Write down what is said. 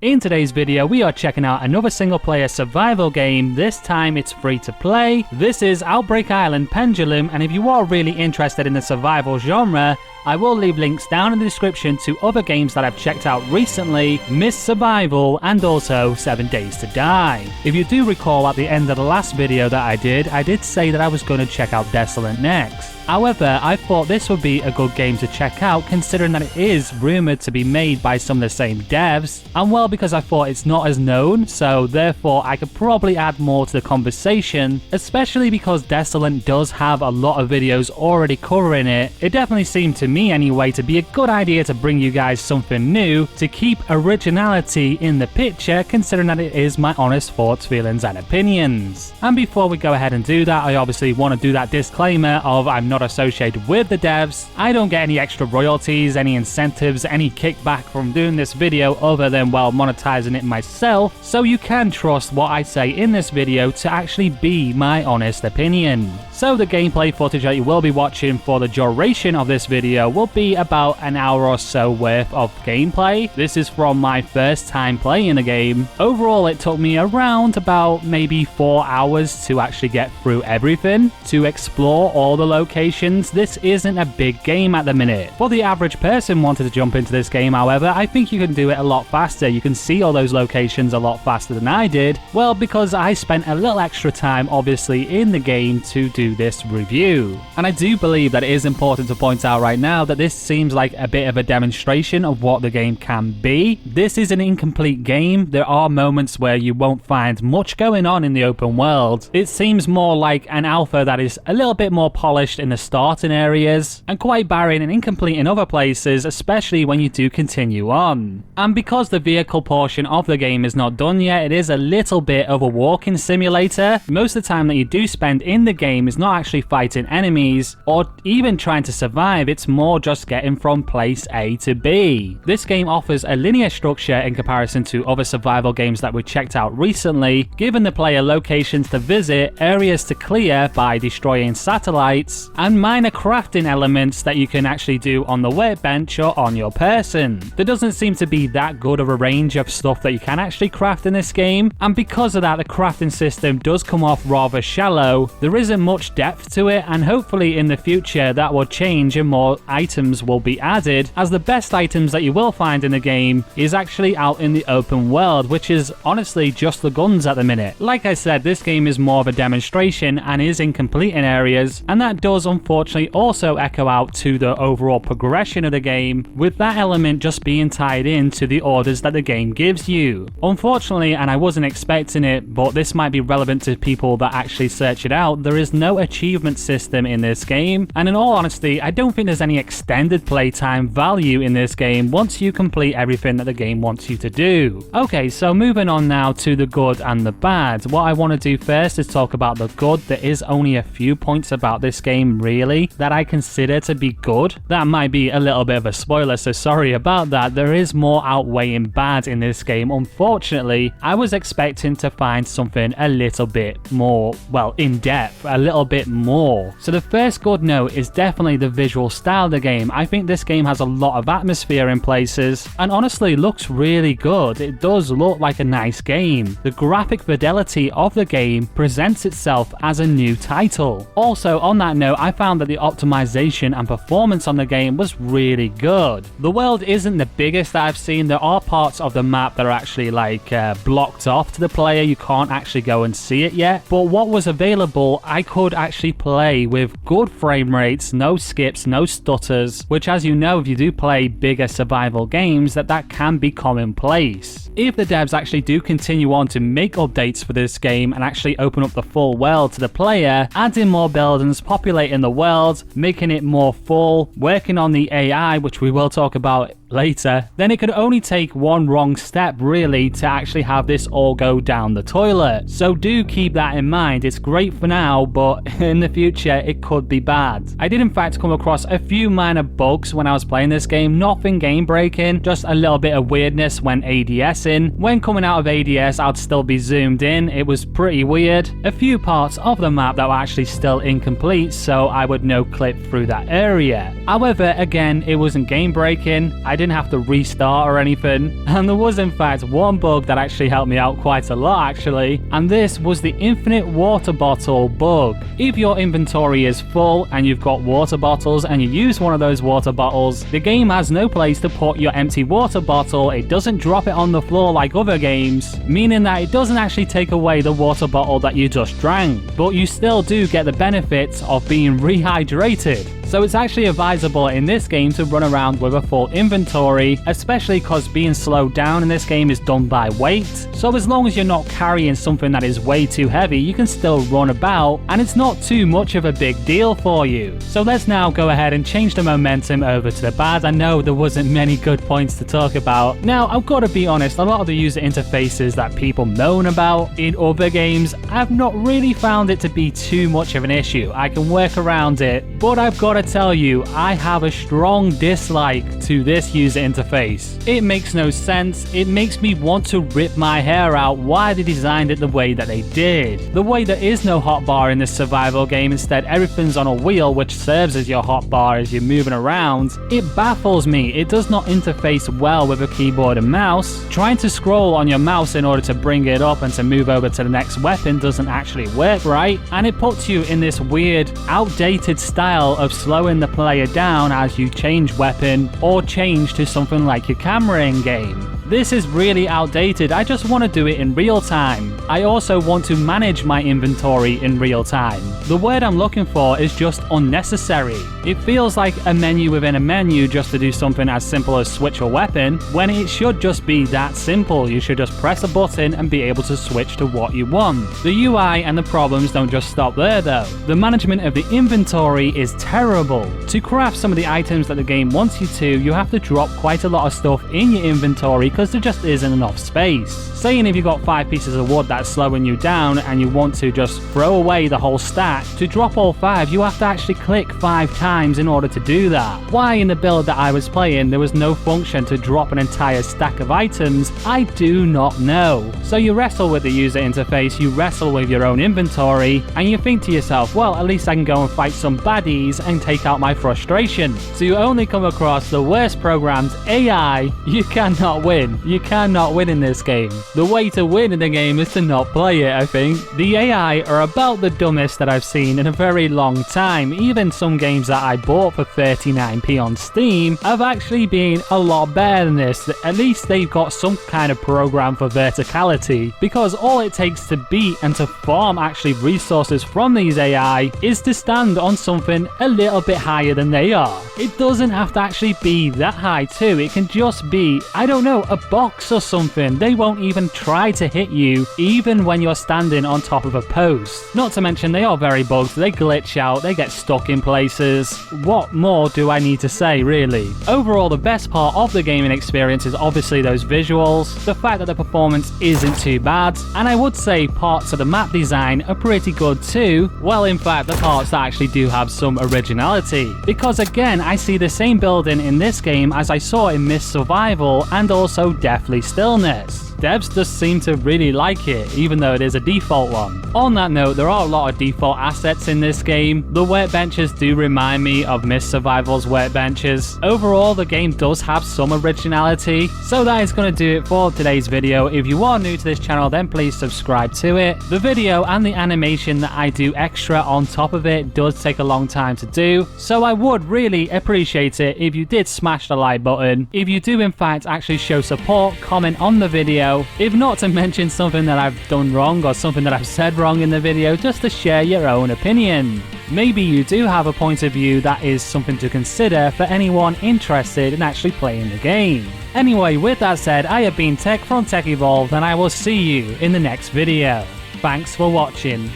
In today's video, we are checking out another single-player survival game. This time it's free to play. This is Outbreak Island Pendulum, and if you are really interested in the survival genre, I will leave links down in the description to other games that I've checked out recently, Miss Survival and also 7 Days to Die. If you do recall at the end of the last video that I did say that I was going to check out Desolate next. However, I thought this would be a good game to check out considering that it is rumoured to be made by some of the same devs, and well, because I thought it's not as known, so therefore I could probably add more to the conversation, especially because Desolate does have a lot of videos already covering it. It definitely seemed to me anyway to be a good idea to bring you guys something new, to keep originality in the picture considering that it is my honest thoughts, feelings and opinions. And before we go ahead and do that, I obviously want to do that disclaimer of I'm not associated with the devs. I don't get any extra royalties, any incentives, any kickback from doing this video other than, well, monetizing it myself, so you can trust what I say in this video to actually be my honest opinion. So the gameplay footage that you will be watching for the duration of this video will be about an hour or so worth of gameplay. This is from my first time playing the game. Overall, it took me around about maybe 4 hours to actually get through everything, to explore all the locations. This isn't a big game at the minute. For the average person wanting to jump into this game, however, I think you can do it a lot faster. You can see all those locations a lot faster than I did. Well, because I spent a little extra time, obviously, in the game to do this review. And I do believe that it is important to point out right now that this seems like a bit of a demonstration of what the game can be. This is an incomplete game. There are moments where you won't find much going on in the open world. It seems more like an alpha that is a little bit more polished in the starting areas and quite barren and incomplete in other places, especially when you do continue on. And because the vehicle portion of the game is not done yet, it is a little bit of a walking simulator. Most of the time that you do spend in the game is not actually fighting enemies or even trying to survive. It's more just getting from place A to B. This game offers a linear structure in comparison to other survival games that we checked out recently, giving the player locations to visit, areas to clear by destroying satellites, and minor crafting elements that you can actually do on the workbench or on your person. There doesn't seem to be that good of a range of stuff that you can actually craft in this game, and because of that, the crafting system does come off rather shallow. There isn't much depth to it, and hopefully in the future that will change and more items will be added, as the best items that you will find in the game is actually out in the open world, which is honestly just the guns at the minute. Like I said, this game is more of a demonstration and is incomplete in areas, and that does unfortunately also echo out to the overall progression of the game, with that element just being tied into the orders that the game gives you. Unfortunately, and I wasn't expecting it, but this might be relevant to people that actually search it out, there is no achievement system in this game, and in all honesty, I don't think there's any extended playtime value in this game once you complete everything that the game wants you to do. Okay, so moving on now to the good and the bad. What I want to do first is talk about the good. There is only a few points about this game really that I consider to be good. That might be a little bit of a spoiler, so sorry about that. There is more outweighing bad in this game. Unfortunately, I was expecting to find something a little bit more, well, in depth, a little bit more. So the first good note is definitely the visual style of the game. I think this game has a lot of atmosphere in places and honestly looks really good. It does look like a nice game. The graphic fidelity of the game presents itself as a new title. Also, on that note, I found that the optimization and performance on the game was really good. The world isn't the biggest that I've seen. There are parts of the map that are actually like blocked off to the player. You can't actually go and see it yet, but what was available I could actually play with good frame rates, no skips, no stutters, which, as you know, if you do play bigger survival games, that can be commonplace. If the devs actually do continue on to make updates for this game and actually open up the full world to the player, adding more buildings, populating the world, making it more full, working on the AI, which we will talk about later, then it could only take one wrong step really to actually have this all go down the toilet. So do keep that in mind. It's great for now, but in the future it could be bad. I did in fact come across a few minor bugs when I was playing this game, nothing game breaking, just a little bit of weirdness when ADSing. When coming out of ADS I'd still be zoomed in. It was pretty weird. A few parts of the map that were actually still incomplete, so I would no clip through that area. However, again, it wasn't game breaking. I didn't have to restart or anything. And there was in fact one bug that actually helped me out quite a lot actually, and this was the infinite water bottle bug. If your inventory is full and you've got water bottles and you use one of those water bottles, the game has no place to put your empty water bottle. It doesn't drop it on the floor like other games, meaning that it doesn't actually take away the water bottle that you just drank, but you still do get the benefits of being rehydrated. So it's actually advisable in this game to run around with a full inventory, especially because being slowed down in this game is done by weight. So as long as you're not carrying something that is way too heavy, you can still run about and it's not too much of a big deal for you. So let's now go ahead and change the momentum over to the bad. I know there wasn't many good points to talk about. Now I've got to be honest, a lot of the user interfaces that people moan about in other games, I've not really found it to be too much of an issue. I can work around it, but I've got to tell you, I have a strong dislike to this user interface. It makes no sense. It makes me want to rip my hair out why they designed it the way that they did. The way there is no hotbar in this survival game, instead everything's on a wheel which serves as your hotbar as you're moving around. It baffles me. It does not interface well with a keyboard and mouse. Trying to scroll on your mouse in order to bring it up and to move over to the next weapon doesn't actually work right, and it puts you in this weird, outdated style of slowing the player down as you change weapon or change to something like your camera in game. This is really outdated. I just want to do it in real time. I also want to manage my inventory in real time. The word I'm looking for is just unnecessary. It feels like a menu within a menu just to do something as simple as switch a weapon, when it should just be that simple. You should just press a button and be able to switch to what you want. The UI and the problems don't just stop there though. The management of the inventory is terrible. To craft some of the items that the game wants you to, you have to drop quite a lot of stuff in your inventory because there just isn't enough space. Saying if you've got 5 pieces of wood that's slowing you down and you want to just throw away the whole stack, to drop all 5 you have to actually click 5 times in order to do that. Why in the build that I was playing there was no function to drop an entire stack of items, I do not know. So you wrestle with the user interface, you wrestle with your own inventory, and you think to yourself, well, at least I can go and fight some baddies and take out my frustration. So you only come across the worst programmed AI. You cannot win. You cannot win in this game. The way to win in the game is to not play it, I think. The AI are about the dumbest that I've seen in a very long time. Even some games that I bought for 39p on Steam have actually been a lot better than this. At least they've got some kind of program for verticality, because all it takes to beat and to farm actually resources from these AI is to stand on something a little bit higher than they are. It doesn't have to actually be that high too. It can just be, I don't know, a box or something. They won't even try to hit you even when you're standing on top of a post. Not to mention they are very bugged, they glitch out, they get stuck in places. What more do I need to say really? Overall, the best part of the gaming experience is obviously those visuals, the fact that the performance isn't too bad, and I would say parts of the map design are pretty good too. Well, in fact, the parts that actually do have some originality, because again, I see the same building in this game as I saw in Mist Survival and also Deathly Stillness. Devs just seem to really like it, even though it is a default one. On that note, there are a lot of default assets in this game. The workbenches do remind me of Mist Survival's workbenches. Overall, the game does have some originality. So that is going to do it for today's video. If you are new to this channel, then please subscribe to it. The video and the animation that I do extra on top of it does take a long time to do, so I would really appreciate it if you did smash the like button. If you do in fact actually show support, comment on the video. If not to mention something that I've done wrong or something that I've said wrong in the video, just to share your own opinion. Maybe you do have a point of view that is something to consider for anyone interested in actually playing the game. Anyway, with that said, I have been Tech from Tech Evolved, and I will see you in the next video. Thanks for watching.